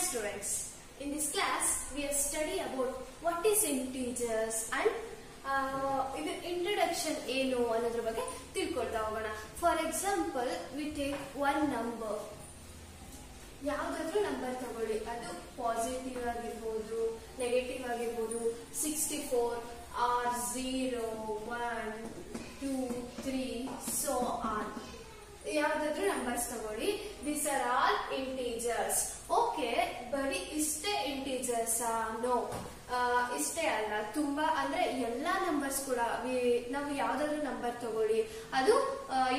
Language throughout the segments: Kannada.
students, in this class we have studied about what is integers and ಇದು ಇಂಟ್ರೊಡಕ್ಷನ್ ಏನು ಅನ್ನೋದ್ರ ಬಗ್ಗೆ ತಿಳ್ಕೊಳ್ತಾ ಹೋಗೋಣ. For example we take one number, ಯಾವ್ದಾದ್ರು ನಂಬರ್ ತಗೊಳ್ಳಿ, ಅದು ಪಾಸಿಟಿವ್ ಆಗಿರ್ಬೋದು, ನೆಗೆಟಿವ್ ಆಗಿರ್ಬೋದು, 64 ಆರ್ 0 1 2 3 ಸೋ ಆನ್. ಯಾವ್ದಾದ್ರು ನಂಬರ್ಸ್ ತಗೊಳ್ಳಿ, this are all integers. Okay, ಬರೀ ಇಷ್ಟೇ ಇಂಟೀಜರ್ಸ್? ನೋ, ಇಷ್ಟೇ ಅಲ್ಲ, ತುಂಬಾ ಅಂದ್ರೆ ಎಲ್ಲಾ ನಂಬರ್ಸ್ ಕೂಡ ನಾವು ಯಾವ್ದಾದ್ರು ನಂಬರ್ ತಗೊಳ್ಳಿ ಅದು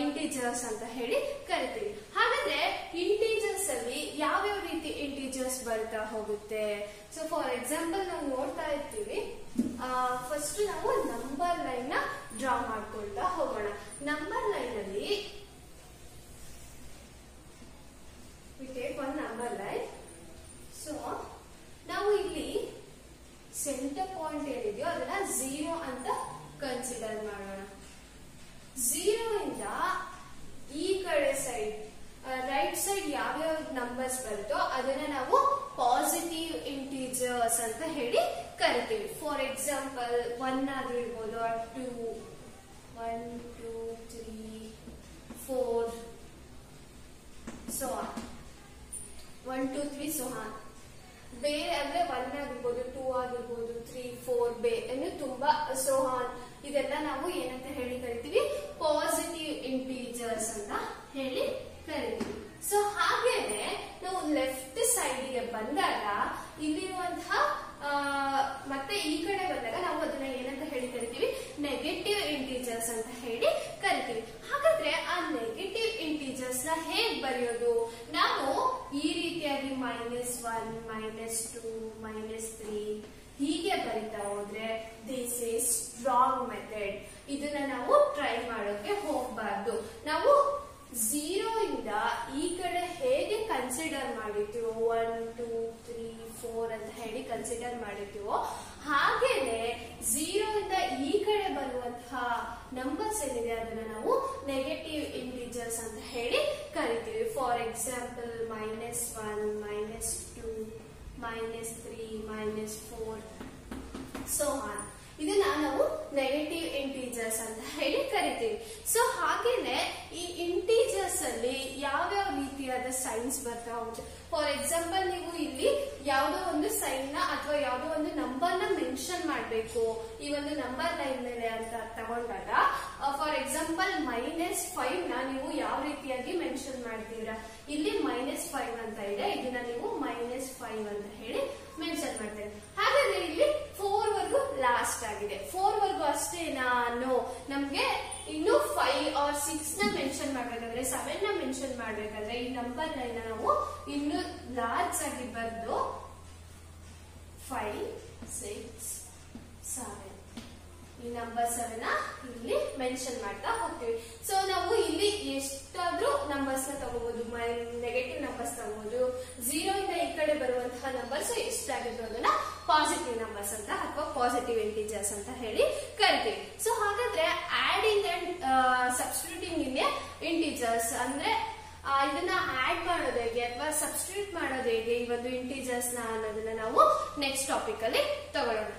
ಇಂಟೀಜರ್ಸ್ ಅಂತ ಹೇಳಿ ಕರಿತೀವಿ. ಹಾಗಾದ್ರೆ ಇಂಟೀಜರ್ಸ್ ಅಲ್ಲಿ ಯಾವ್ಯಾವ ರೀತಿ ಇಂಟೀಜರ್ಸ್ ಬರ್ತಾ ಹೋಗುತ್ತೆ? ಸೊ ಫಾರ್ ಎಕ್ಸಾಂಪಲ್ ನಾವು ನೋಡ್ತಾ ಇರ್ತೀವಿ. ಫಸ್ಟ್ ನಾವು ನಂಬರ್ ಲೈನ್ ನ ಡ್ರಾ ಮಾಡ್ಕೊಳ್ತಾ ಹೋಗೋಣ. ನಂಬರ್ ಲೈನ್ ಅಲ್ಲಿ we take one number line. So ನಾವು ಇಲ್ಲಿ ಸೆಂಟರ್ ಪಾಯಿಂಟ್ ಏನಿದೆಯೋ ಅದನ್ನ 0 ಅಂತ ಕನ್ಸಿಡರ್ ಮಾಡೋಣ. 0 ಇಂದ ಈ ಕಡೆ ಸೈಡ್ ರೈಟ್ ಸೈಡ್ ಯಾವ್ಯಾವ ನಂಬರ್ಸ್ ಬರುತ್ತೋ ಅದನ್ನ ನಾವು ಪಾಸಿಟಿವ್ ಇಂಟೀಜರ್ಸ್ ಅಂತ ಹೇಳಿ ಕರಿತೀವಿ. ಫಾರ್ ಎಕ್ಸಾಂಪಲ್ 1 ಆದ್ರೂ ಇರ್ಬೋದು, 2 1 2 3 4 so on, 1 2 3 so on. ಬೇರೆ ಅಂದ್ರೆ 1 ಆಗಿರ್ಬೋದು, 2 ಆಗಿರ್ಬೋದು, 3 4 ಇನ್ನು ತುಂಬಾ so on. ಇದೆಲ್ಲ ನಾವು ಏನಂತ ಹೇಳಿ ಕರಿತೀವಿ? ಪಾಸಿಟಿವ್ ಇಂಟೀಜರ್ಸ್ ಅಂತ ಹೇಳಿ ಕರಿತೀವಿ. ಸೊ ಹಾಗೇನೆ ನಾವು ಲೆಫ್ಟ್ ಸೈಡ್ ಗೆ ಬಂದಾಗ ಇಲ್ಲಿರುವಂತಹ ಮತ್ತೆ ಈ ಕಡೆ ಬಂದಾಗ ನಾವು ಅದನ್ನ ಏನಂತ ಹೇಳಿ ಕರಿತೀವಿ? ನೆಗೆಟಿವ್ ಇಂಟೀಜರ್ಸ್ ಅಂತ ಹೇಳಿ ಕರಿತೀವಿ. ಹಾಗಾದ್ರೆ ಆ ನೆಗೆಟಿವ್ ಇಂಟೀಜರ್ಸ್ ನ ಹೇಗ್ ಬರೆಯೋದು? ನಾವು ಈ ರೀತಿಯಾಗಿ -1 -2 -3 ಹೀಗೆ ಬರಿತಾ ಹೋದ್ರೆ ದಿಸ್ ಇಸ್ ರಾಂಗ್ ಮೆಥಡ್. ಇದನ್ನ ನಾವು ಟ್ರೈ ಮಾಡೋಕೆ ಹೋಗ್ಬಾರ್ದು. ನಾವು 0 ಇಂದ ಈ ಕಡೆ ಹೇಗೆ ಕನ್ಸಿಡರ್ ಮಾಡಿರ್ತೀವೋ 1 2 3 4 ಅಂತ ಹೇಳಿ ಕನ್ಸಿಡರ್ ಮಾಡಿರ್ತೀವೋ ಹಾಗೇನೆ 0 ಇಂದ ಈ ಕಡೆ ಬರುವಂತಹ ನಂಬರ್ಸ್ ಏನಿದೆ ಅದನ್ನ ನಾವು ನೆಗೆಟಿವ್ ಇಂಟೀಜರ್ಸ್ ಅಂತ ಹೇಳಿ ಕರಿತೀವಿ. For example -1 -2 -3 -4 so on. ಇದನ್ನ ನಾವು ನೆಗೆಟಿವ್ ಇಂಟೀಜರ್ಸ್ ಅಂತ ಹೇಳಿ ಕರಿತೀವಿ. ಸೊ ಹಾಗೇನೆ ಈ ಇಂಟೀಜರ್ಸ್ ಅಲ್ಲಿ ಯಾವ್ಯಾವ ರೀತಿಯಾದ ಸೈನ್ಸ್ ಬರ್ತಾ ಹೋಗುತ್ತೆ. ಫಾರ್ ಎಕ್ಸಾಂಪಲ್ ನೀವು ಇಲ್ಲಿ ಯಾವ್ದೋ ಒಂದು ಸೈನ್ ನ ಅಥವಾ ಯಾವ್ದೋ ಒಂದು ನಂಬರ್ ನ ಮೆನ್ಷನ್ ಮಾಡ್ಬೇಕು ಈ ಒಂದು ನಂಬರ್ ಲೈನ್ ಮೇಲೆ ಅಂತ ತಗೊಂಡಾಗ, ಫಾರ್ ಎಕ್ಸಾಂಪಲ್ -5 ನ ನೀವು ಯಾವ ರೀತಿಯಾಗಿ ಮೆನ್ಷನ್ ಮಾಡ್ತೀರಾ? ಇಲ್ಲಿ -5 ಅಂತ ಇದೆ, ಇದನ್ನ ನೀವು -5 ಅಂತ ಹೇಳಿ ಮೆನ್ಷನ್ ಮಾಡ್ತೇವೆ. ಹಾಗಾದ್ರೆ ಇಲ್ಲಿ 4 ವರ್ಗು ಲಾಸ್ಟ್ ಆಗಿದೆ. 4 ವರ್ಗು ಅಷ್ಟೇನಾ? ನೋ, ನಮ್ಗೆ ಇನ್ನು 5 or 6 ನ ಮೆನ್ಷನ್ ಮಾಡ್ಬೇಕಾದ್ರೆ, 7 ನ ಮೆನ್ಷನ್ ಮಾಡ್ಬೇಕಾದ್ರೆ ಈ ನಂಬರ್ ಲೈನ್ ನಾವು ಇನ್ನು ಲಾರ್ಜ್ ಆಗಿ ಬರೆದು 5 6 7 ಈ ನಂಬರ್ 7 ನ ಇಲ್ಲಿ ಮೆನ್ಷನ್ ಮಾಡ್ತಾ ಹೋಗ್ತೀವಿ. ಸೊ ನಾವು ಇಲ್ಲಿ ಎಷ್ಟಾದ್ರೂ ನಂಬರ್ಸ್ ನ ತಗೋಬಹುದು, ನೆಗೆಟಿವ್ ನಂಬರ್ಸ್ ತಗೋಬಹುದು. 0 ಇಂದ ಈ ಕಡೆ ಬರುವಂತಹ ನಂಬರ್ಸ್ ಎಷ್ಟಾಗಿದ್ರು ಅದನ್ನ ಪಾಸಿಟಿವ್ ನಂಬರ್ಸ್ ಅಂತ ಅಥವಾ ಪಾಸಿಟಿವ್ ಇಂಟೀಜರ್ಸ್ ಅಂತ ಹೇಳಿ ಕರಿತೀವಿ. ಸೊ ಹಾಗಾದ್ರೆ adding and substituting in integers ಅಂದ್ರೆ ಇದನ್ನ ಆಡ್ ಮಾಡೋದು ಹೇಗೆ ಅಥವಾ ಸಬ್ಸ್ಟಿಟ್ಯೂಟ್ ಮಾಡೋದು ಹೇಗೆ ಈ ಒಂದು ಇಂಟೀಜರ್ಸ್ ನ ಅನ್ನೋದನ್ನ ನಾವು ನೆಕ್ಸ್ಟ್ ಟಾಪಿಕ್ ಅಲ್ಲಿ ತಗೊಳ್ಳೋಣ.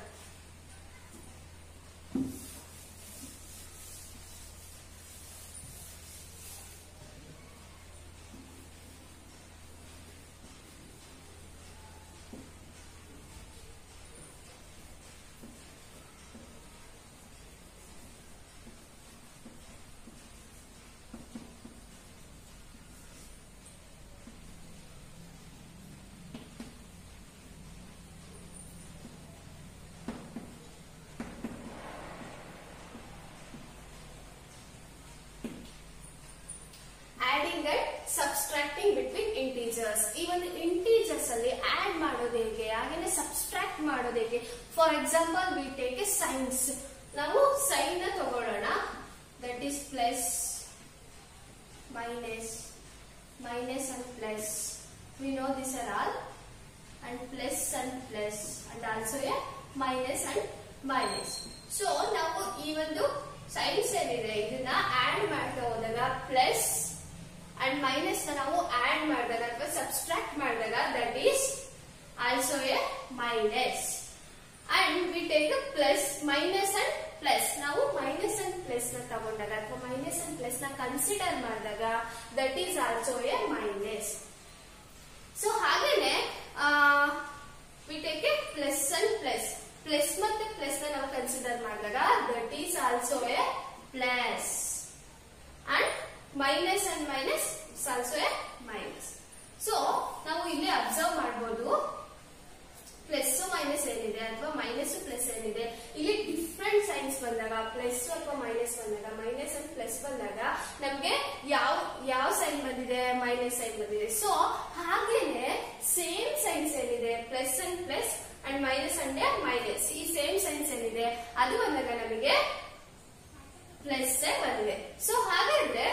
Subtracting between integers. ಈ ಒಂದು ಇಂಟೀಜರ್ಸ್ ಅಲ್ಲಿ ಆಡ್ ಮಾಡೋದು ಹೇಗೆ, ಹಾಗೇನೆ ಸಬ್ಸ್ಟ್ರಾಕ್ಟ್ ಮಾಡೋದು ಹೇಗೆ? For example we take A science. ನಾವು ಸೈನ್ ನ ತಗೊಳ್ಳೋಣ, that is plus minus and plus. We know this are all, and plus and also a minus and minus. So ನಾವು ಈ ಒಂದು ಸೈನ್ಸ್ ಏನಿದೆ ಇದನ್ನ ಆಡ್ ಮಾಡ್ತಾ ಹೋದಾಗ ಪ್ಲಸ್ ಅಂಡ್ ಮೈನಸ್ ನಾವು ಆಡ್ ಮಾಡಿದಾಗ ಅಥವಾ ಸಬ್ಸ್ಟ್ರಾಕ್ಟ್ ಮಾಡಿದಾಗ that is also a minus. And we take a plus, minus and plus. ನಾವು minus and plus ನ ತಗೊಂಡಾಗ ಅಥವಾ minus and plus ನ ಕನ್ಸಿಡರ್ ಮಾಡಿದಾಗ that is also a minus. So ಹಾಗೇನೆ we take a plus and plus. Plus ಮತ್ತೆ plus ನ ನಾವು ಕನ್ಸಿಡರ್ ಮಾಡಿದಾಗ that is also a plus. And minus and minus is also a minus. So ನಾವು ಇಲ್ಲಿ ಅಬ್ಸರ್ವ್ ಮಾಡಬಹುದು ಪ್ಲಸ್ ಮೈನಸ್ ಏನಿದೆ ಅಥವಾ ಮೈನಸ್ ಪ್ಲಸ್ ಏನಿದೆ, ಇಲ್ಲಿ ಡಿಫ್ರೆಂಟ್ ಸೈನ್ಸ್ ಬಂದಾಗ ಪ್ಲಸ್ ಅಥವಾ ಮೈನಸ್ ಬಂದಾಗ, ಮೈನಸ್ ಅಂಡ್ ಪ್ಲಸ್ ಬಂದಾಗ ನಮ್ಗೆ ಯಾವ ಸೈನ್ ಬಂದಿದೆ, ಮೈನಸ್ ಸೈನ್ ಬಂದಿದೆ. ಸೊ ಹಾಗೇನೆ ಸೇಮ್ ಸೈನ್ಸ್ ಏನಿದೆ plus and minus and minus, ಈ ಸೇಮ್ ಸೈನ್ಸ್ ಏನಿದೆ ಅದು ಬಂದಾಗ ನಮಗೆ ಪ್ಲಸ್ ಬಂದಿದೆ. ಸೊ ಹಾಗಾದ್ರೆ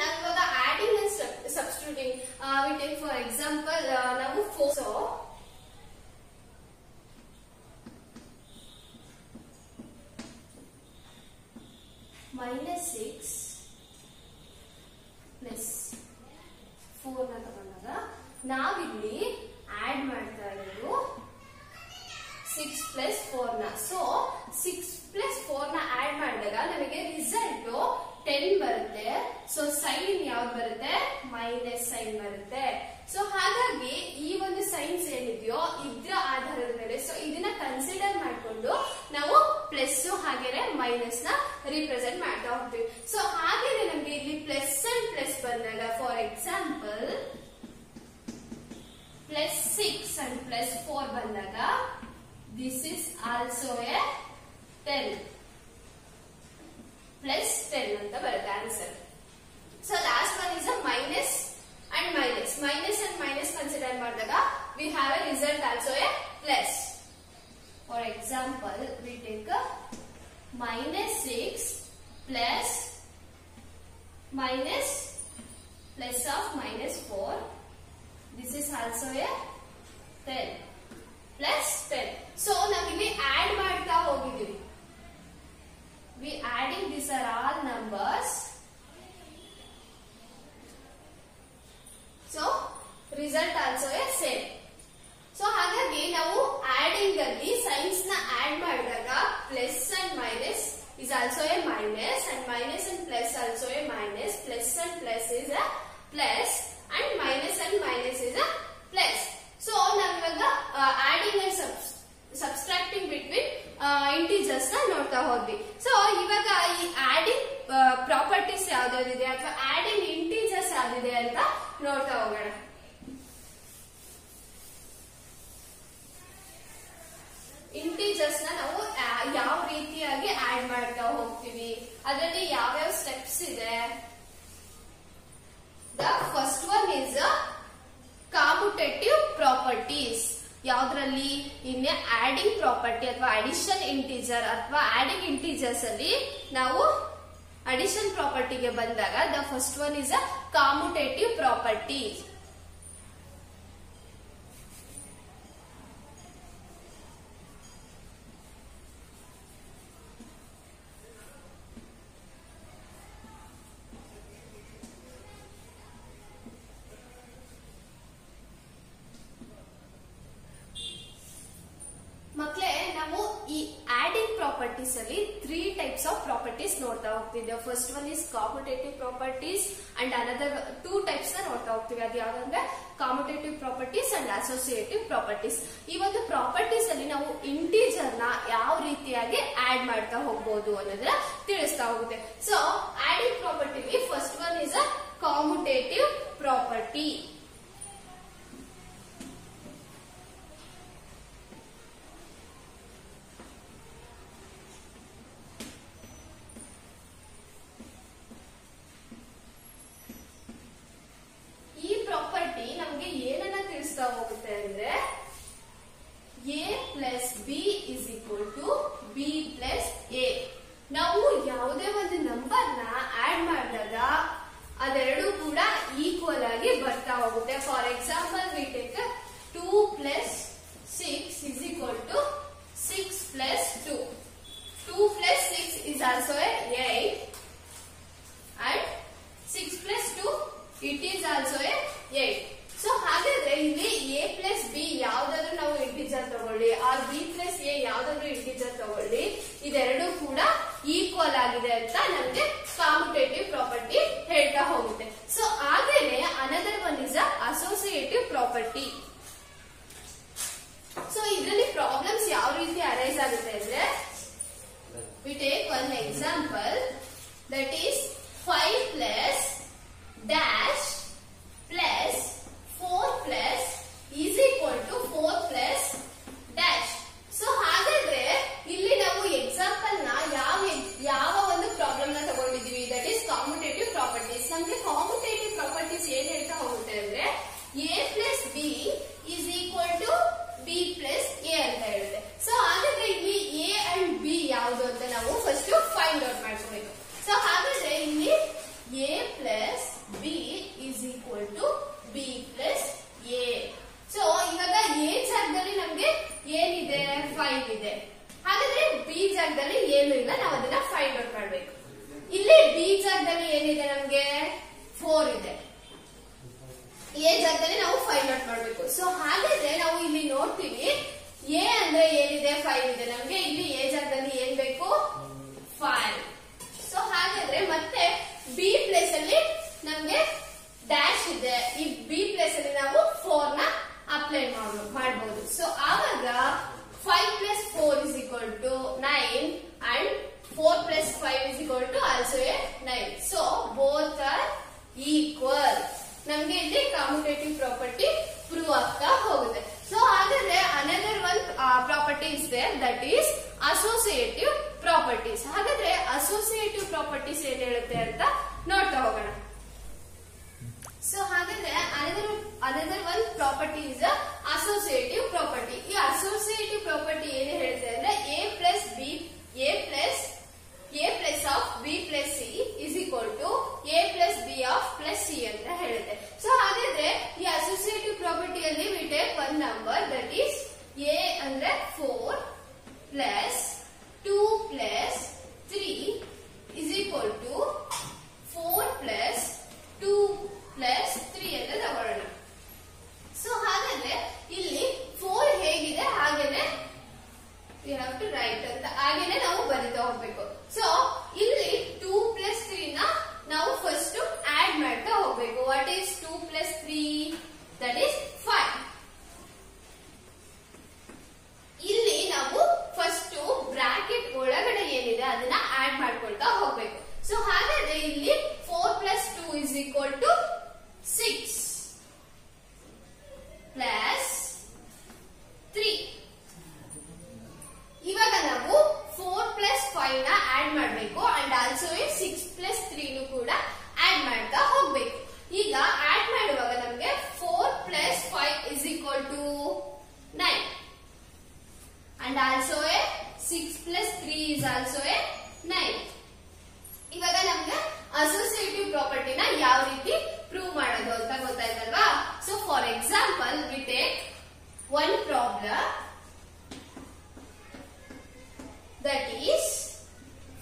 ನಾವಿವಾಗ adding and substituting we take for example ನಾವು 4. ಸೊ -6 ಪ್ಲಸ್ 4 ನ ತಗೊಂಡಾಗ ನಾವಿಲ್ಲಿ ಆಡ್ ಮಾಡ್ತಾ ಇರೋದು 6 ಪ್ಲಸ್ 4 ನ. ಸೊ 6 ಪ್ಲಸ್ 4 ನ ಆಡ್ ಮಾಡಿದಾಗ ನಮಗೆ ರಿಸಲ್ಟ್ 10 ಬರುತ್ತೆ. ಸೊ ಸೈನ್ ಯಾವ್ದು ಬರುತ್ತೆ, ಮೈನಸ್ ಸೈನ್ ಬರುತ್ತೆ. ಸೊ ಹಾಗಾಗಿ ಈ ಒಂದು ಸೈನ್ಸ್ ಏನಿದೆಯೋ ಇದ್ರ ಆಧಾರದ ಮೇಲೆ ಸೊ ಇದನ್ನ ಕನ್ಸಿಡರ್ ಮಾಡಿಕೊಂಡು ನಾವು ಪ್ಲಸ್ ಹಾಗೇನೆ ಮೈನಸ್ ನ ರಿಪ್ರೆಸೆಂಟ್ ಮಾಡ್ತಾ ಹೋಗ್ತೀವಿ. ಸೊ ಹಾಗೇನೆ ನಮ್ಗೆ ಇಲ್ಲಿ ಪ್ಲಸ್ ಅಂಡ್ ಪ್ಲಸ್ ಬಂದಾಗ for example plus 6 and plus 4 ಬಂದಾಗ this is also A 10 plus 10 ಅಂತ ಬರುತ್ತೆ answer. So last one is a minus and minus. Minus and minus consider ಮಾಡಿದಾಗ we have a result also a plus. For example, we take a -6 plus minus plus of -4. This is also a 10 plus 10. So ನಾವಿಲ್ಲಿ add ಮಾಡ್ತಾ ಹೋಗಿದ್ದೀವಿ. We adding these are all numbers. So result also a same. So ಹಾಗಾಗಿ ನಾವು ಆಡಿಂಗ್ ಅಲ್ಲಿ ಸೈನ್ಸ್ ನ ಆಡ್ ಮಾಡಿದಾಗ plus and minus is also a minus and minus and plus also a minus, plus and plus is a plus and minus is a plus. So ನಾವಿವಾಗ adding and subtracting between integers ನ ನೋಡ್ತಾ ಹೋದ್ವಿ. ಸೊ ಇವಾಗ ಈ ಆಡಿಂಗ್ ಪ್ರಾಪರ್ಟೀಸ್ ಯಾವ್ದಾವ್ದಿದೆ ಅಥವಾ ಆಡಿಂಗ್ ಇಂಟಿಜರ್ಸ್ ಯಾವ್ದಿದೆ ಅಂತ ನೋಡ್ತಾ ಹೋಗೋಣ. ಇಂಟಿಜರ್ಸ್ ನ ನಾವು ಯಾವ ರೀತಿಯಾಗಿ ಆಡ್ ಮಾಡ್ತಾ ಹೋಗ್ತೀವಿ, ಅದರಲ್ಲಿ ಯಾವ್ಯಾವ ಸ್ಟೆಪ್ಸ್ ಇದೆ. The first one is commutative properties. ಯಾವ್ದ್ರಲ್ಲಿ ಇನ್ನೇ ಆಡಿಂಗ್ ಪ್ರಾಪರ್ಟಿ ಅಥವಾ ಅಡಿಷನ್ ಇಂಟಿಜರ್ ಅಥವಾ ಆಡಿಂಗ್ ಇಂಟಿಜರ್ಸ್ ಅಲ್ಲಿ ನಾವು ಅಡಿಷನ್ ಪ್ರಾಪರ್ಟಿಗೆ ಬಂದಾಗ the first one is a commutative property. ಮಕ್ಕಳೇ, ನಾವು ಈ ಆಡಿಂಗ್ ಪ್ರಾಪರ್ಟೀಸ್ ಅಲ್ಲಿ 3 ಟೈಪ್ಸ್ ಆಫ್ ಪ್ರಾಪರ್ಟೀಸ್ ನೋಡ್ತಾ ಹೋಗ್ತಿದ್ದೇವೆ. First one is commutative properties and another 2 types ನ ನೋಡ್ತಾ ಹೋಗ್ತೀವಿ. ಅದು ಯಾವ್ದಂದ್ರೆ commutative properties and associative properties. ಈ ಒಂದು ಪ್ರಾಪರ್ಟೀಸ್ ಅಲ್ಲಿ ನಾವು ಇಂಟಿಜರ್ ನ ಯಾವ ರೀತಿಯಾಗಿ ಆಡ್ ಮಾಡ್ತಾ ಹೋಗ್ಬೋದು ಅನ್ನೋದನ್ನ ತಿಳಿಸ್ತಾ ಹೋಗುತ್ತೆ. ಸೊ ಆಡಿಂಗ್ ಪ್ರಾಪರ್ಟಿಲಿ first one is a commutative property. ಹೋಗುತ್ತೆ ಅಂದ್ರೆ a plus B is equal to B plus A. ನಾವು ಯಾವುದೇ ಒಂದು ನಂಬರ್ ನ ಆಡ್ ಮಾಡಿದಾಗ ಅದೆರಡು ಕೂಡ ಈಕ್ವಲ್ ಆಗಿ ಬರ್ತಾ ಹೋಗುತ್ತೆ. For example we take 2 plus 6 is equal to 6 plus 2. 2 plus 6 is also 8 and 6 plus 2 it is also 8. So ಹಾಗಾದ್ರೆ ಇಲ್ಲಿ a ಪ್ಲಸ್ ಬಿ ಯಾವ್ದು ನಮ್ಗೆ ಕಾಮುಟೇಟಿವ್ ಪ್ರಾಪರ್ಟೀಸ್ ಏನ್ ಹೇಳ್ತಾ ಹೋಗುತ್ತೆ ಅಂದ್ರೆ A plus B is equal to B plus A ಅಂತ ಹೇಳುತ್ತೆ. ಸೊ ಹಾಗಾದ್ರೆ ಇಲ್ಲಿ ಎ ಅಂಡ್ ಬಿ ಯಾವುದು ಅಂತ ನಾವು ಫಸ್ಟ್ ಫೈಂಡ್ ಔಟ್ ಮಾಡ್ಕೋಬೇಕು. ಸೊ ಹಾಗಾದ್ರೆ ಇಲ್ಲಿ A plus B is equal to B plus A. So ಇವಾಗ ಎ ಜಾಗದಲ್ಲಿ ನಮ್ಗೆ ಏನಿದೆ 5 ಇದೆ, ಹಾಗಾದ್ರೆ ಬಿ ಜಾಗದಲ್ಲಿ ಏನು ಇಲ್ಲ, ನಾವು ಅದನ್ನ ಫೈಂಡ್ ಔಟ್ ಮಾಡ್ಬೇಕು. ಇಲ್ಲಿ ಬಿ ಜಾಗದಲ್ಲಿ ಏನಿದೆ ನಮ್ಗೆ 4 ಇದೆ, ಎ ಜಾಗದಲ್ಲಿ ನಾವು ಫೈಂಡ್ ಔಟ್ ಮಾಡ್ಬೇಕು. ಸೊ ಹಾಗಾದ್ರೆ ನಾವು ಇಲ್ಲಿ ನೋಡ್ತೀವಿ ಎ ಅಂದ್ರೆ ಏನಿದೆ 5 ಇದೆ, ನಮ್ಗೆ ಇಲ್ಲಿ ಎ ಜಾಗದಲ್ಲಿ ಏನ್ ಬೇಕು 5. ಸೊ ಹಾಗಾದ್ರೆ ಮತ್ತೆ ಬಿ ಪ್ಲೇಸ್ ಅಲ್ಲಿ ನಮ್ಗೆ ಡ್ಯಾಶ್ ಇದೆ, ಈ ಬಿ ಪ್ಲೇಸ್ ಅಲ್ಲಿ ನಾವು 4 ನ ಅಪ್ಲೈ ಮಾಡಬಹುದು. ಸೊ ಆವಾಗ 5 plus 4 is equal to 9 and 4 plus 5 is equal to also a 9. So both are equal. ನಮ್ಗೆ ಇಲ್ಲಿ ಕಾಮುಟೇಟಿವ್ ಪ್ರಾಪರ್ಟಿ ಪ್ರೂವ್ ಆಗ್ತಾ ಹೋಗುತ್ತೆ. ಸೊ ಹಾಗಾದ್ರೆ another one property is there, that is associative properties. ಹಾಗಾದ್ರೆ ಅಸೋಸಿಯೇಟಿವ್ ಪ್ರಾಪರ್ಟೀಸ್ ಏನ್ ಹೇಳುತ್ತೆ ಅಂತ ನೋಡ್ತಾ ಹೋಗೋಣ. ಸೊ ಹಾಗಾದ್ರೆ another one property is associative property. ಈ ಅಸೋಸಿಯೇಟಿವ್ ಪ್ರಾಪರ್ಟಿ ಏನು ಹೇಳುತ್ತೆ ಅಂದ್ರೆ A plus of B plus C is equal to A plus B of plus C ಅಂತ ಹೇಳುತ್ತೆ. ಸೊ ಹಾಗಾದ್ರೆ ಈ ಅಸೋಸಿಯೇಟಿವ್ ಪ್ರಾಪರ್ಟಿಯಲ್ಲಿ we take one number, that is A ಅಂದ್ರೆ 4 plus 2 plus 3 is equal to 4 plus 2 plus 3 ಅಂತ ತಗೊಳ್ಳೋಣ. ಸೊ ಹಾಗಾದ್ರೆ ಇಲ್ಲಿ 4 ಹೇಗಿದೆ ಹಾಗೇನೆ we have to write ಅಂತ ಹಾಗೇನೆ ನಾವು ಬರೀತಾ ಹೋಗ್ಬೇಕು. ಸೊ ಇಲ್ಲಿ 2 ಪ್ಲಸ್ 3 ನ ನಾವು ಫಸ್ಟ್ ಆಡ್ ಮಾಡ್ತಾ ಹೋಗ್ಬೇಕು. What is 2 plus 3? That is 5. ಇಲ್ಲಿ ನಾವು ಫಸ್ಟ್ ಬ್ರಾಕೆಟ್ ಒಳಗಡೆ ಏನಿದೆ ಅದನ್ನ ಆಡ್ ಮಾಡ್ಕೊಳ್ತಾ ಹೋಗ್ಬೇಕು. ಸೊ ಹಾಗಾದ್ರೆ ಇಲ್ಲಿ 4 plus 2 is equal to 6 plus 3. ಇವಾಗ ನಾವು 4 ಪ್ಲಸ್ 5 ನ ಆಡ್ ಮಾಡಬೇಕು ಅಂಡ್ ಆಲ್ಸೋ 6 ಪ್ಲಸ್ 3 ನು ಕೂಡ ಆಡ್ ಮಾಡ್ತಾ ಹೋಗ್ಬೇಕು. ಈಗ ಆಡ್ ಮಾಡುವಾಗ ನಮ್ಗೆ 4 plus 5 is equal to 9 and also 6 plus 3 is also 9. ಇವಾಗ ನಮ್ಗೆ ಅಸೋಸಿಯೇಟಿವ್ ಪ್ರಾಪರ್ಟಿನ ಯಾವ ರೀತಿ ಪ್ರೂವ್ ಮಾಡೋದು ಅಂತ ಗೊತ್ತಾಯ್ತಲ್ವಾ? So for example we take one problem, that is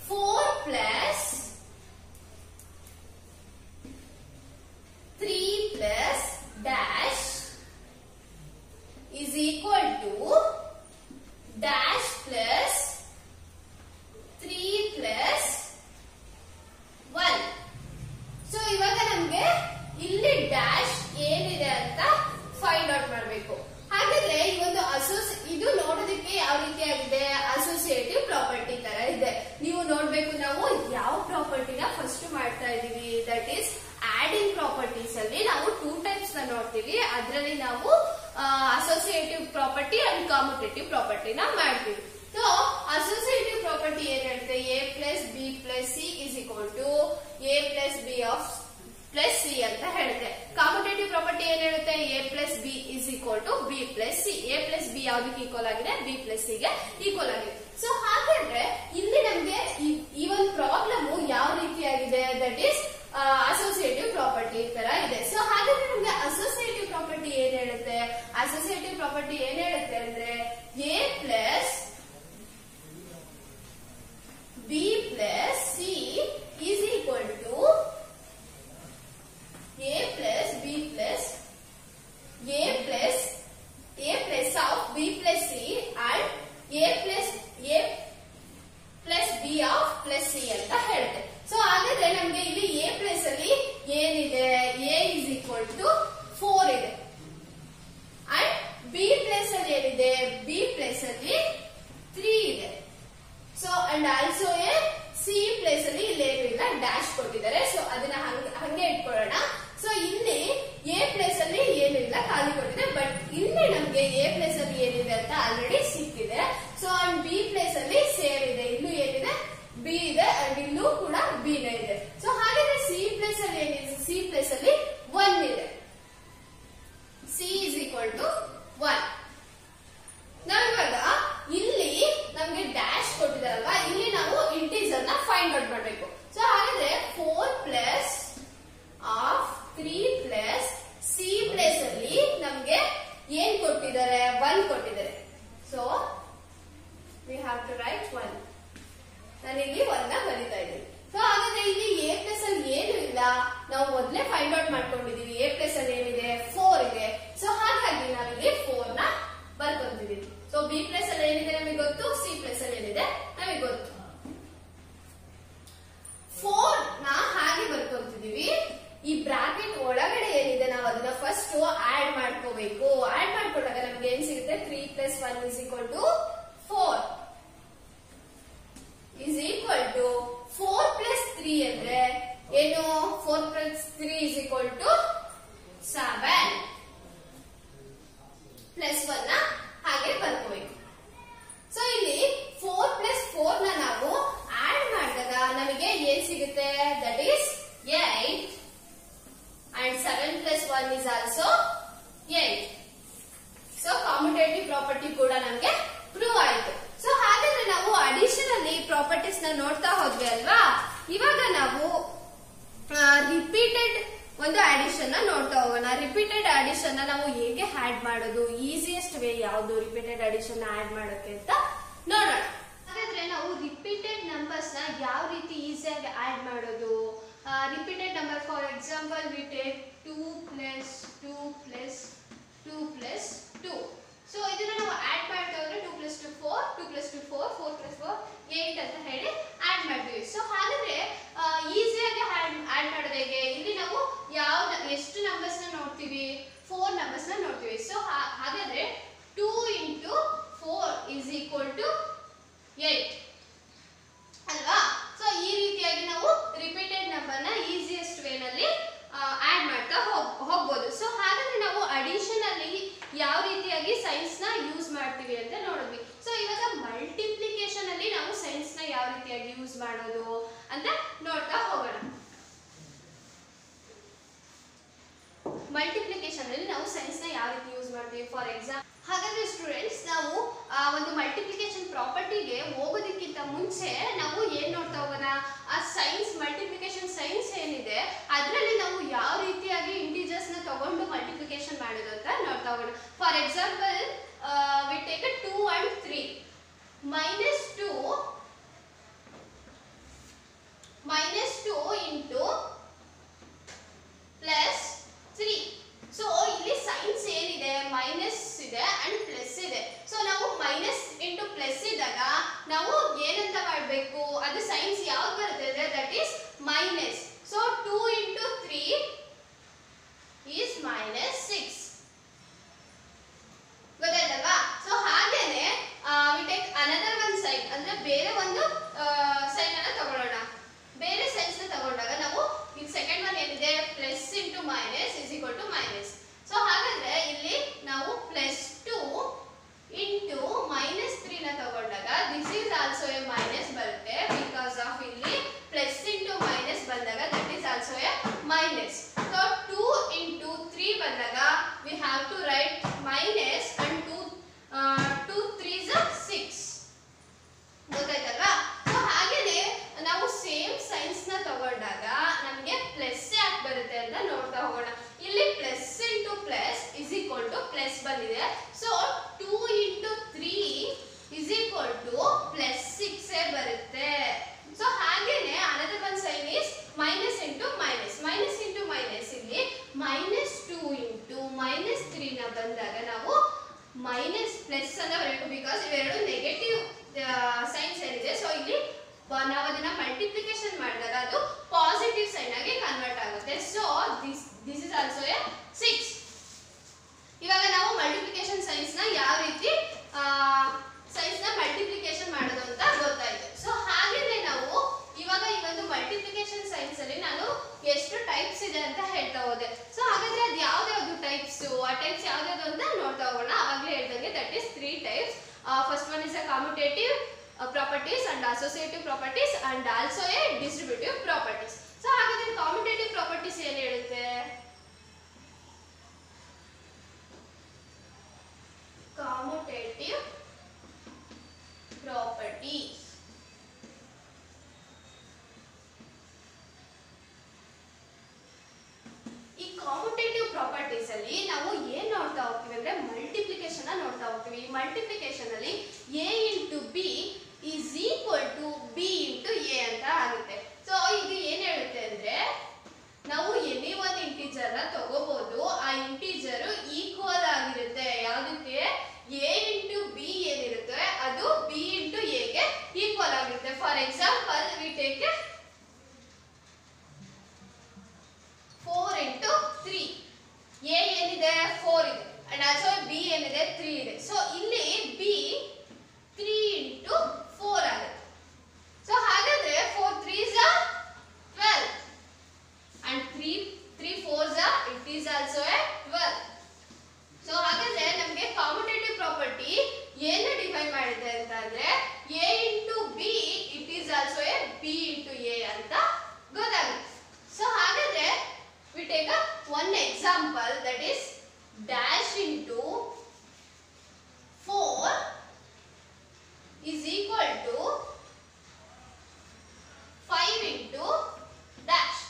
4 plus 3 plus dash is equal to dash plus 3 plus 1. So ಇವಾಗ ನಮ್ಗೆ ಇಲ್ಲಿ ಡ್ಯಾಶ್ ಏನಿದೆ ಅಂತ ಫೈಂಡ್ ಔಟ್ ಮಾಡಬೇಕು. ಹಾಗಾದ್ರೆ ಈ ಒಂದು ಇದು ನೋಡೋದಕ್ಕೆ ಯಾವ ರೀತಿಯಾಗಿದೆ, ಅಸೋಸಿಯೇಟಿವ್ ಪ್ರಾಪರ್ಟಿ ತರ ಇದೆ. ನೀವು ನೋಡ್ಬೇಕು ನಾವು ಯಾವ ಪ್ರಾಪರ್ಟಿನ ಫಸ್ಟ್ ಮಾಡ್ತಾ ಇದೀವಿ, ದಟ್ ಈಸ್ ಆಡಿಂಗ್ ಪ್ರಾಪರ್ಟೀಸ್ ಅಲ್ಲಿ ನಾವು 2 ಟೈಪ್ಸ್ ನ ನೋಡ್ತೀವಿ. ಅದರಲ್ಲಿ ನಾವು ಅಸೋಸಿಯೇಟಿವ್ ಪ್ರಾಪರ್ಟಿ ಅಂಡ್ ಕಾಮುಟೇಟಿವ್ ಪ್ರಾಪರ್ಟಿನ ಮಾಡ್ತೀವಿ. ಸೊ ಅಸೋಸಿಯೇಟಿವ್ ಪ್ರಾಪರ್ಟಿ ಏನ್ ಹೇಳುತ್ತೆ, A plus B plus C is equal to A plus B of plus C ಅಂತ ಹೇಳುತ್ತೆ. ಕಾಮುಟೇಟಿವ್ ಪ್ರಾಪರ್ಟಿ ಏನ್ ಹೇಳುತ್ತೆ, A plus B is equal to B plus C. A plus B ಯಾವ್ದಕ್ಕೆ ಈಕ್ವಲ್ ಆಗಿದೆ, ಬಿ ಪ್ಲಸ್ ಸಿ ಗೆ ಈಕ್ವಲ್ ಆಗಿದೆ. ಸೊ ಹಾಗಾದ್ರೆ ಇಲ್ಲಿ ನಮ್ಗೆ ಈ ಒಂದು ಪ್ರಾಬ್ಲಮ್ ಯಾವ ರೀತಿಯಾಗಿದೆ, ದಟ್ ಈಸ್ ಅಸೋಸಿಯೇಟಿವ್ ಪ್ರಾಪರ್ಟಿ ತರ ಇದೆ. ಸೊ ಹಾಗಾದ್ರೆ ನಮ್ಗೆ ಅಸೋಸಿಯೇಟಿವ್ ಪ್ರಾಪರ್ಟಿ ಏನ್ ಹೇಳುತ್ತೆ, ಅಸೋಸಿಯೇಟಿವ್ ಪ್ರಾಪರ್ಟಿ ಏನ್ ಹೇಳುತ್ತೆ ಅಂದ್ರೆ A plus B plus C is equal to a plus b plus of b plus c and a plus b of plus c ಅಂತ ಹೇಳುತ್ತೆ. ಸೊ ಹಾಗಾದ್ರೆ ನಮ್ಗೆ ಇಲ್ಲಿ a ಪ್ಲೇಸ್ ಅಲ್ಲಿ ಏನಿದೆ, a is equal to 4 ಇದೆ ಅಂಡ್ b ಪ್ಲೇಸ್ ಅಲ್ಲಿ ಏನಿದೆ, b ಪ್ಲೇಸ್ ಅಲ್ಲಿ 3 ಇದೆ. So and also C place ಅಲ್ಲಿ ಇಲ್ಲೇನು ಇಲ್ಲ, ಡ್ಯಾಶ್ ಕೊಟ್ಟಿದ್ದಾರೆ. ಸೊ ಅದನ್ನ ಹಂಗೆ ಇಟ್ಕೊಳ್ಳೋಣ. ಸೊ ಇಲ್ಲಿ ಎ ಪ್ಲೇಸ್ ಅಲ್ಲಿ ಏನಿಲ್ಲ, ಖಾಲಿ ಕೊಟ್ಟಿದೆ. ಬಟ್ ಇಲ್ಲಿ ನಮ್ಗೆ ಎ ಪ್ಲೇಸ್ ಅಲ್ಲಿ ಏನಿದೆ ಅಂತ ಆಲ್ರೆಡಿ ಸಿಕ್ಕಿದೆ. ಸೊ ಅಂಡ್ ಬಿ ಪ್ಲೇಸ್ ಅಲ್ಲಿ ಸೇಮ್ ಇದೆ, ಇಲ್ಲೂ ಏನಿದೆ ಬಿ ಇದೆ ಅಂಡ್ ಇಲ್ಲೂ ಕೂಡ ಬಿ ನೇ ಇದೆ. ಸೊ ಹಾಗಾದ್ರೆ ಸಿ ಪ್ಲೇಸ್ ಅಲ್ಲಿ ಏನಿದೆ ಪ್ಲೇಸ್ ಅಲ್ಲಿ 1 ಇದೆ. C is equal to 1. ನಾವಿವಾಗ ಇಲ್ಲಿ ನಮ್ಗೆ ಡ್ಯಾಶ್ ಕೊಟ್ಟಿದಾರಲ್ವಾ, ಇಲ್ಲಿ ನಾವು ಇಂಟೀಜರ್ ನ ಫೈಂಡ್ ಔಟ್ ಮಾಡಬೇಕು. ಸೊ ಹಾಗಾದ್ರೆ 4 plus of 3 plus C place ಅಲ್ಲಿ ನಮ್ಗೆ ಏನ್ ಕೊಟ್ಟಿದ್ದಾರೆ? 1 ಕೊಟ್ಟಿದ್ದಾರೆ. So we have to write 1. ನಾನಿಲ್ಲಿ 1 ನ ಬರೀತಾ ಇದ್ದೀನಿ. ಸೊ ಹಾಗಾದ್ರೆ ಇಲ್ಲಿ ಎ ಪ್ಲೇಸ್ ಅಲ್ಲಿ ಏನು ಇಲ್ಲ, ನಾವು ಮೊದಲೇ ಫೈಂಡ್ ಔಟ್ ಮಾಡ್ಕೊಂಡಿದೀವಿ. ಎ ಪ್ಲೇಸ್ ಅಲ್ಲಿ ಏನಿದೆ? 4 ಇದೆ. ಸೊ ಹಾಗಾಗಿ ನಾವಿಲ್ಲಿ 4 ನ ಬರ್ಕೊಂತಿದೀವಿ. ಸೊ ಬಿ ಪ್ಲೇಸ್ ಅಲ್ಲಿ ಏನಿದೆ ನಮಗೆ ಗೊತ್ತು, ಸಿ ಪ್ಲೇಸ್ ಅಲ್ಲಿ ಏನಿದೆ ನಮಗೆ ಗೊತ್ತು. 4 ನ ಹಾಗೆ ಬರ್ಕೊಂತಿದೀವಿ. ಈ ಬ್ರಾಕೆಟ್ ಒಳಗಡೆ ಏನಿದೆ ನಾವು ಅದನ್ನ ಫಸ್ಟ್ ಆಡ್ ಮಾಡ್ಕೋಬೇಕು. ಆಡ್ ಮಾಡ್ಕೊಂಡಾಗ ನಮ್ಗೆ ಏನ್ ಸಿಗುತ್ತೆ? 3 plus 1 is equal to 4 is equal to 4 plus 3 ಅಂದ್ರೆ ಏನು? 4 plus 3 is equal to 7 plus 1 ನ ಹಾಗೆ ಬರ್ಕೋಬೇಕು. ಸೊ ಇಲ್ಲಿ 4 plus 4 ನ ನಾವು ಆಡ್ ಮಾಡಿದಾಗ ನಮಗೆ ಏನ್ ಸಿಗುತ್ತೆ? That is 8 and 7 plus 1 is also 8. So commutative property ಕೂಡ ನಮಗೆ ಪ್ರೂವ್ ಆಯ್ತು. ಸೊ ಹಾಗಾದ್ರೆ ನಾವು ಅಡಿಷನ್ ಅಲ್ಲಿ ಪ್ರಾಪರ್ಟೀಸ್ ನ ನೋಡ್ತಾ ಹೋದ್ವಿ ಅಲ್ವಾ. ಇವಾಗ ನಾವು ರಿಪೀಟೆಡ್ ಒಂದು ಅಡಿಷನ್ ನ ನೋಡ್ತಾ ಹೋಗೋಣ. ರಿಪೀಟೆಡ್ ಅಡಿಷನ್ ನ ನಾವು ಹೇಗೆ ಆಡ್ ಮಾಡೋದು, ಈಸಿಯೆಸ್ಟ್ ವೇ ಯಾವುದು ರಿಪೀಟೆಡ್ ಅಡಿಷನ್ ನ ಆಡ್ ಮಾಡೋಕೆ ಅಂತ ನೋಡೋಣ. ಹಾಗಾದ್ರೆ ನಾವು ರಿಪೀಟೆಡ್ ನಂಬರ್ಸ್ ನ ಯಾವ ರೀತಿ ಈಸಿಯಾಗಿ ಆಡ್ ಮಾಡೋದು? Repeated number for example we take 2 plus 2 plus 2 plus 2. So ಇದನ್ನ ನಾವು ಆಡ್ ಮಾಡ್ತಾ ಹೋದ್ರೆ 2 plus 2 4, 2 plus 2 4, 4 plus 4 8 ಅಂತ ಹೇಳಿ ಆಡ್ ಮಾಡ್ತೀವಿ. ಸೊ ಹಾಗಾದ್ರೆ ಈಸಿಯಾಗಿ ಆಡ್ ಮಾಡೋದು ಹೇಗೆ? ಇಲ್ಲಿ ನಾವು ಎಷ್ಟು ನಂಬರ್ಸ್ ನ ನೋಡ್ತೀವಿ? 4 ನಂಬರ್ಸ್ ನ ನೋಡ್ತೀವಿ. ಸೊ ಹಾಗಾದ್ರೆ 2 into 4 is equal to 8 ಅಲ್ವಾ? ಸೊ ಈ ರೀತಿಯಾಗಿ ನಾವು ರಿಪೀಟೆಡ್ ನಂಬರ್ ನ ಈಸಿಯೆಸ್ಟ್ ವೇ ನಲ್ಲಿ ಆಡ್ ಮಾಡ್ತಾ ಹೋಗ್ಬೋದು. ಸೊ ಹಾಗಾದ್ರೆ ನಾವು ಅಡಿಷನ್ ಅಲ್ಲಿ ಯಾವ ರೀತಿಯಾಗಿ ಸೈನ್ಸ್ ನ ಯೂಸ್ ಮಾಡ್ತೀವಿ ಅಂತ ನೋಡಿದ್ವಿ. ಸೊ ಇವಾಗ ಮಲ್ಟಿಪ್ಲಿಕೇಶನ್ ಅಲ್ಲಿ ನಾವು ಸೈನ್ಸ್ ನ ಯಾವ ರೀತಿಯಾಗಿ ಯೂಸ್ ಮಾಡೋದು ಅಂತ ನೋಡ್ತಾ ಹೋಗೋಣ. ಮಲ್ಟಿಪ್ಲಿಕೇಶನ್ ಅಲ್ಲಿ ನಾವು ಸೈನ್ಸ್ ನ ಯಾವ ರೀತಿ ಯೂಸ್ ಮಾಡ್ತೀವಿ? ಫಾರ್ ಎಕ್ಸಾಂಪಲ್ ಹಾಗಾದ್ರೆ ಸ್ಟೂಡೆಂಟ್ಸ್ ನಾವು ಒಂದು ಮಲ್ಟಿಪ್ಲಿಕೇಶನ್ ಪ್ರಾಪರ್ಟಿಗೆ ಹೋಗೋದಕ್ಕಿಂತ ಮುಂಚೆ ನಾವು ಏನ್ ನೋಡ್ತಾ ಹೋಗೋಣ? ಆ ಸೈನ್ಸ್ ಮಲ್ಟಿಪ್ಲಿಕೇಶನ್ ಸೈನ್ಸ್ ಏನಿದೆ ಅದರಲ್ಲಿ ನಾವು ಯಾವ ರೀತಿಯಾಗಿ ಇಂಟಿಜರ್ಸ್ ನ ತಗೊಂಡು ಮಲ್ಟಿಪ್ಲಿಕೇಶನ್ ಮಾಡೋದು ಅಂತ ನೋಡ್ತಾ ಹೋಗೋಣ. For example we take 2 and 3 -2 into plus 3. So ಇಲ್ಲಿ ಸೈನ್ಸ್ ಏನಿದೆ? ಮೈನಸ್ ಇದೆ ಅಂಡ್ ಪ್ಲಸ್ ಇದೆ. ಸೊ ನಾವು ಮೈನಸ್ ಇಂಟು ಪ್ಲಸ್ ಇದ್ದಾಗ ನಾವು ಏನಂತ ಮಾಡಬೇಕು? ಅದು ಸೈನ್ಸ್ ಯಾವ್ದು ಬರುತ್ತೆ ಅಂದ್ರೆ that is minus. So 2 into 3 is -6. ಗೊತ್ತಾಯ್ತಲ್ವಾ? ಸೊ ಹಾಗೇನೆ we take another one sign, ಅಂದ್ರೆ ಬೇರೆ ಒಂದು ಸೈನ್ ಅನ್ನ ತಗೊಳ್ಳೋಣ. ಬೇರೆ ಸೈನ್ಸ್ ನ ತಗೊಂಡಾಗ ನಾವು ಈಗ ಸೆಕೆಂಡ್ ಒನ್ ಏನಿದೆ? Plus into minus is equal to minus. So ಹಾಗಾದ್ರೆ ಇಲ್ಲಿ ನಾವು +2 into -3 ನ ತಗೊಂಡಾಗ this is also a minus ಬರುತ್ತೆ. ಬಿಕಾಸ್ ಆಫ್ ಇಲ್ಲಿ ಪ್ಲಸ್ ಇಂಟು ಮೈನಸ್ ಬಂದಾಗ that is also a minus. So 2 into 3 ಬಂದಾಗ we have to write minus and 2 3s 6. ಗೊತ್ತಾಯ್ತಲ್ವಾ? ಸೊ ಹಾಗೇನೆ ನಾವು ಸೇಮ್ ಸೈನ್ಸ್ ನ ತಗೊಂಡಾಗ ನಮಗೆ ಪ್ಲಸ್ ಯಾಕೆ ಬರುತ್ತೆ ಅಂತ ನೋಡ್ತಾ ಹೋಗೋಣ. ಇಲ್ಲಿ plus into plus is equal to plus ಬಂದಿದೆ. So 2 into 3 is equal to +6 ಬರುತ್ತೆ. ಸೊ ಹಾಗೇನೆ another one sign is minus into minus. Minus into minus ಇಲ್ಲಿ -2 into -3 ನ ಬಂದಾಗ ನಾವು ಮೈನಸ್ ಪ್ಲಸ್ ಅನ್ನ ಬರಬೇಕು. ಬಿಕಾಸ್ ಇವೆರಡು ನೆಗೆಟಿವ್ ಸೈನ್ಸ್ ಏನಿದೆ. ಸೊ ಇಲ್ಲಿ ನಾವು ಅದನ್ನ ಮಲ್ಟಿಪ್ಲಿಕೇಶನ್ ಮಾಡಿದಾಗ ಅದು ಪಾಸಿಟಿವ್ ಸೈನ್ ಆಗಿ ಕನ್ವರ್ಟ್ ಆಗುತ್ತೆ. So this is also A 6. ಇವಾಗ ನಾವು ಮಲ್ಟಿಪ್ಲಿಕೇಶನ್ ಸೈನ್ಸ್ ನ ಯಾವ ರೀತಿ ಸೈನ್ಸ್ ನ ಮಲ್ಟಿಪ್ಲಿಕೇಶನ್ ಮಾಡೋದು ಅಂತ ಗೊತ್ತಾಯ್ತು. ಸೊ ಹಾಗೇನೆ ನಾವು ಇವಾಗ ಈ ಒಂದು ಮಲ್ಟಿಪ್ಲಿಕೇಶನ್ ಸೈನ್ಸ್ ಅಲ್ಲಿ ನಾನು ಎಷ್ಟು ಟೈಪ್ಸ್ ಇದೆ ಅಂತ ಹೇಳ್ತಾ ಹೋದೆ. ಸೊ ಹಾಗಾದ್ರೆ ಅದು ಯಾವ್ದಾವ್ದು ಟೈಪ್ಸ್, ಆ ಟೈಪ್ಸ್ ಯಾವ್ದಾವ್ದು ಅಂತ ನೋಡ್ತಾ ಹೋಗೋಣ. ಅವಾಗಲೇ ಹೇಳ್ದಂಗೆ that is 3 types. First one is a commutative properties and associative properties and also a distributive properties. So ಹಾಗಾದ್ರೆ ಕಾಮ್ಯುಟೇಟಿವ್ ಪ್ರಾಪರ್ಟೀಸ್ ಏನು ಹೇಳುತ್ತೆ? ಅಲ್ಲಿ ನಾವು ಏನ್ ನೋಡ್ತಾ ಹೋಗ್ತೀವಿ ಅಂದ್ರೆ ಮಲ್ಟಿಪ್ಲಿಕೇಶನ್ ನೋಡ್ತಾ ಹೋಗ್ತೀವಿ. ಈ ಮಲ್ಟಿಪ್ಲಿಕೇಶನ್ ಅಲ್ಲಿ a into B is equal to B into A ಅಂತ ಆಗುತ್ತೆ. ಸೊ ಇದು ಏನ್ ಹೇಳುತ್ತೆ ಅಂದ್ರೆ ನಾವು ಎನಿ ಒಂದು ಇಂಟಿಜರ್ ನ ತಗೋಬಹುದು, ಆ ಇಂಟಿಜರ್ ಈಕ್ವಲ್ ಆಗಿರುತ್ತೆ ಯಾವುದಕ್ಕೆ, a ಇಂಟು ಬಿ ಏನಿರುತ್ತೆ ಅದು b ಇಂಟು a ಗೆ ಈಕ್ವಲ್ ಆಗಿರುತ್ತೆ. For example we take 4 into 3, a ಏನಿದೆ 4 ಇದೆ ಅಂಡ್ ಆಲ್ಸೋ b ಏನಿದೆ 3 ಇದೆ. ಸೊ ಇಲ್ಲಿ b 3 ಇಂಟು 4 ಆಗುತ್ತೆ. ಸೊ ಹಾಗಾದ್ರೆ 4 3s are 12 and 3 4s are it is also a 12. So ಹಾಗಾದ್ರೆ ನಮಗೆ ಕಾಮ್ಯುಟೇಟಿವ್ ಪ್ರಾಪರ್ಟಿ ಏನು ಡಿಫೈನ್ ಮಾಡುತ್ತೆ ಅಂತ ಅಂದ್ರೆ a into b it is also a b into a ಅಂತ ಗೊತ್ತಾಗುತ್ತೆ. ಸೊ ಹಾಗಾದ್ರೆ we take one example, that is dash into 4 is equal to 5 into dash.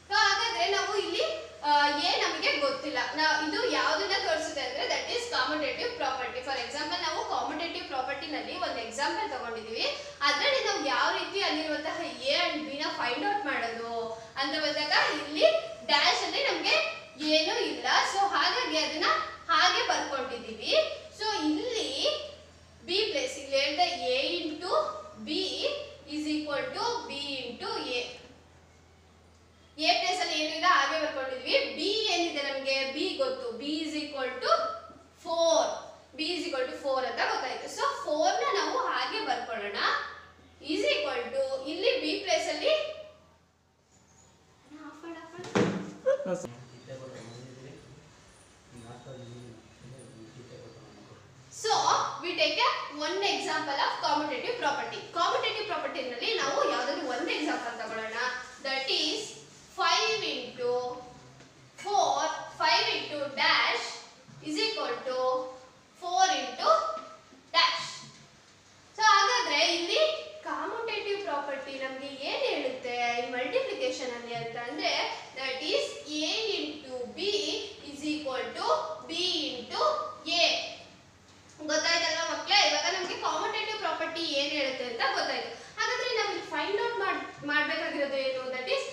So ಹಾಗಾದ್ರೆ ನಾವು ಇಲ್ಲಿ a ನಮಗೆ ಗೊತ್ತಿಲ್ಲ, ಇದು ಯಾವುದನ್ನ ತೋರಿಸುತ್ತೆ ಅಂದ್ರೆ that is commutative property. For example ನಾವು ಕಾಮ್ಯುಟೇಟಿವ್ ಪ್ರಾಪರ್ಟಿ ನಲ್ಲಿ ಒಂದು ಎಕ್ಸಾಂಪಲ್ ತಗೊಂಡಿದೀವಿ, ಅದರಲ್ಲಿ ನಾವು ಯಾವ ರೀತಿ ಅಲ್ಲಿರುವಂತಹ a ಅಂಡ್ b ನ ಫೈಂಡ್ ಔಟ್ ಮಾಡೋದು ಅಂತ ಬಂದಾಗ ಇಲ್ಲಿ ಡ್ಯಾಶ್ ಅಲ್ಲಿ ನಮಗೆ ಏನೂ ಇಲ್ಲ. ಸೊ ಹಾಗಾಗಿ ಅದನ್ನ ಹಾಗೆ ಬರ್ಕೊಂಡಿದ್ದೀವಿ. ಸೊ ಇಲ್ಲಿ ಬಿ ಪ್ಲೇಸ್ ಇಲ್ಲಿ ಹೇಳ್ತಾ a into B is equal to B into A. A place ಅಲ್ಲಿ ಏನಿಲ್ಲ ಹಾಗೆ ಬರ್ಕೊಂಡಿದ್ವಿ. ಬಿ ಏನಿದೆ ನಮಗೆ ಬಿ ಗೊತ್ತು, B is equal to 4, B is equal to 4 ಅಂತ ಗೊತ್ತಾಯ್ತು. ಸೊ 4 ನ ನಾವು ಹಾಗೆ ಬರ್ಕೊಳ್ಳೋಣ ಈಸ್ ಈಕ್ವಲ್ ಟು ಇಲ್ಲಿ ಬಿ ಪ್ಲೇಸ್ ಅಲ್ಲಿ So we take one example of commutative property. Commutative property ನಲ್ಲಿ ನಾವು ಯಾವುದಾದರೂ ಒಂದು ಎಕ್ಸಾಂಪಲ್ ತಗೊಳ್ಳೋಣ. That is 5 into 4, 5 into dash is equal to 4 into dash. So ಹಾಗಾದ್ರೆ ಇಲ್ಲಿ ಕಾಮ್ಯುಟೇಟಿವ್ ಪ್ರಾಪರ್ಟಿ ನಮಗೆ ಏನು ಹೇಳುತ್ತೆ ಈ ಮಲ್ಟಿಪ್ಲಿಕೇಶನ್ ಅಲ್ಲಿ ಅಂತ ಅಂದ್ರೆ that is a into b is equal to b into a. ಗೊತ್ತಾಯ್ತಲ್ವಾ ಮಕ್ಕಳೇ? ಇವಾಗ ನಮಗೆ ಕಾಮ್ಯುಟೇಟಿವ್ ಪ್ರಾಪರ್ಟಿ ಏನು ಹೇಳುತ್ತೆ ಅಂತ ಗೊತ್ತಾಯ್ತು. ಹಾಗಾದ್ರೆ ನಾವು ಇಲ್ಲಿ ಫೈಂಡ್ ಔಟ್ ಮಾಡಬೇಕಾಗಿರೋದು ಏನು, ದಟ್ ಈಸ್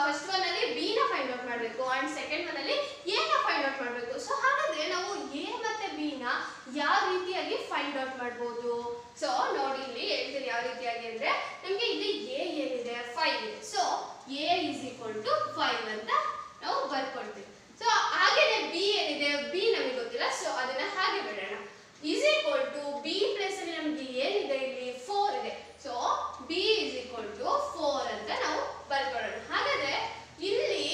ಫಸ್ಟ್ ಒನ್ ಅಲ್ಲಿ ಬಿ ನ ಫೈಂಡ್ ಔಟ್ ಮಾಡಬೇಕು ಅಂಡ್ ಸೆಕೆಂಡ್ ಒನ್ ಅಲ್ಲಿ ಎ ನ ಫೈಂಡ್ ಔಟ್ ಮಾಡಬೇಕು. ಸೊ ಹಾಗಾದ್ರೆ ನಾವು ಎ ಮತ್ತೆ ಬಿ ನ ಯಾವ ರೀತಿಯಾಗಿ ಫೈಂಡ್ ಔಟ್ ಮಾಡಬಹುದು? ಸೊ ನೋಡಿ ಇಲ್ಲಿ ಹೇಳ್ತೀನಿ ಯಾವ ರೀತಿಯಾಗಿ ಅಂದ್ರೆ ನಮಗೆ ಇಲ್ಲಿ ಎ ಏನಿದೆ 5 ಇದೆ. So A is equal to 5 ಅಂತ ನಾವು ಬರ್ಕೊಳ್ತೀವಿ. ಸೊ ಹಾಗೇನೆ ಬಿ ಏನಿದೆ ಬಿ ನಮಗೆ ಗೊತ್ತಿಲ್ಲ, ಸೊ ಅದನ್ನ ಹಾಗೆ ಬಿಡೋಣ. Is equal to B place ಅಲ್ಲಿ ನಮಗೆ ಏನಿದೆ ಇಲ್ಲಿ 4 ಇದೆ. So B is equal to 4 ಅಂತ ನಾವು ಬರ್ಕೊಳ್ಳೋಣ. ಹಾಗಾದ್ರೆ ಇಲ್ಲಿ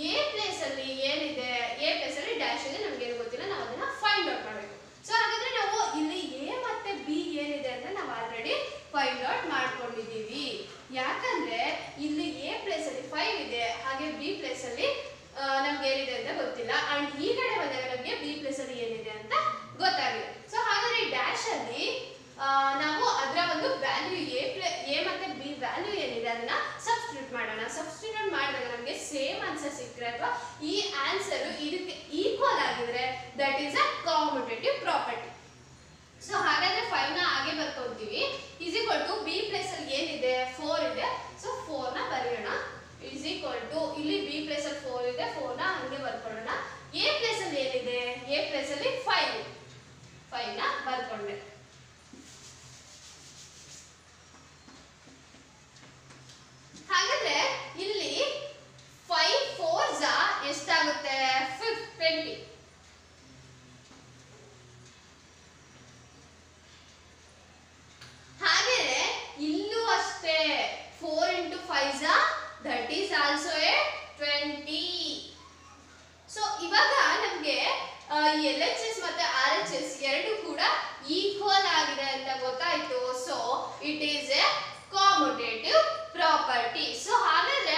ಎ ಪ್ಲೇಸ್ ಅಲ್ಲಿ ಏನಿದೆ, ಎ ಪ್ಲೇಸ್ ಅಲ್ಲಿ ಡ್ಯಾಶ್ ಇದೆ, ನಮ್ಗೆ ಏನು ಗೊತ್ತಿಲ್ಲ, ನಾವು ಅದನ್ನ ಫೈಂಡ್ ಔಟ್ ಮಾಡಬೇಕು. ಸೊ ಹಾಗಾದ್ರೆ ನಾವು ಇಲ್ಲಿ ಎ ಮತ್ತೆ ಬಿ ಏನಿದೆ ಅಂತ ನಾವು ಆಲ್ರೆಡಿ ಫೈಂಡ್ ಔಟ್ ಮಾಡ್ಕೊಂಡಿದೀವಿ. ಯಾಕಂದ್ರೆ ಇಲ್ಲಿ ಎ ಪ್ಲೇಸ್ ಅಲ್ಲಿ 5 ಇದೆ, ಹಾಗೆ ಬಿ ಪ್ಲೇಸ್ ಅಲ್ಲಿ ನಮ್ಗೆ ಏನಿದೆ ಅಂತ ಗೊತ್ತಿಲ್ಲ ಅಂಡ್ ಈ ಕಡೆ ಬಂದಾಗ ನಮಗೆ ಬಿ ಪ್ಲೇಸ್ ಅಲ್ಲಿ ಏನಿದೆ ಅಂತ ಗೊತ್ತಾಗಿದೆ. ಸೊ ಹಾಗಾದ್ರೆ ಡ್ಯಾಶ್ ಅಲ್ಲಿ ನಾವು ಅದರ ಒಂದು ವ್ಯಾಲ್ಯೂ ಎ ಮತ್ತೆ ಬಿ ವ್ಯಾಲ್ಯೂ ಏನಿದೆ ಅದನ್ನ ಸಬ್ಸ್ಟಿಟ್ಯೂಟ್ ಮಾಡೋಣ. ಸಬ್ಸ್ಟಿಟ್ಯೂಟ್ ಮಾಡಿದಾಗ ನಮಗೆ ಸೇಮ್ ಆನ್ಸರ್ ಸಿಕ್ಕರೆ ಅಥವಾ ಈ ಆನ್ಸರ್ ಇದಕ್ಕೆ ಈಕ್ವಲ್ ಆಗಿದ್ರೆ that is a commutative property. So ಹಾಗಾದ್ರೆ 5 ನ ಹಾಗೆ ಬರ್ಕೊಂತೀವಿ. Is equal to B place ಅಲ್ಲಿ ಏನಿದೆ 4 ಇದೆ. ಸೊ 4 ನ ಬರೆಯೋಣ ಈಸ್ ಈಕ್ವಲ್ ಟು ಇಲ್ಲಿ ಬಿ ಪ್ಲೇಸ್ ಅಲ್ಲಿ 4 ಇದೆ, 4 ನ ಹಂಗೆ ಬರ್ಕೊಳ್ಳೋಣ. ಎ ಪ್ಲೇಸ್ ಅಲ್ಲಿ ಏನಿದೆ, ಎ ಪ್ಲೇಸ್ ಅಲ್ಲಿ 5 ನ ಬರ್ಕೊಂಡೆ. ಹಾಗಾದ್ರೆ ಇಲ್ಲಿ 5 4s ಎಷ್ಟಾಗುತ್ತೆ 20. ಹಾಗೆ ಇಲ್ಲೂ ಅಷ್ಟೇ 4 into 5s that is also a 20. So ಇವಾಗ ನಮಗೆ LHS ಮತ್ತೆ RHS ಎರಡು ಕೂಡ ಈಕ್ವಲ್ ಆಗಿದೆ ಅಂತ ಗೊತ್ತಾಯ್ತು. So it is a commutative property. So ಹಾಗಾದ್ರೆ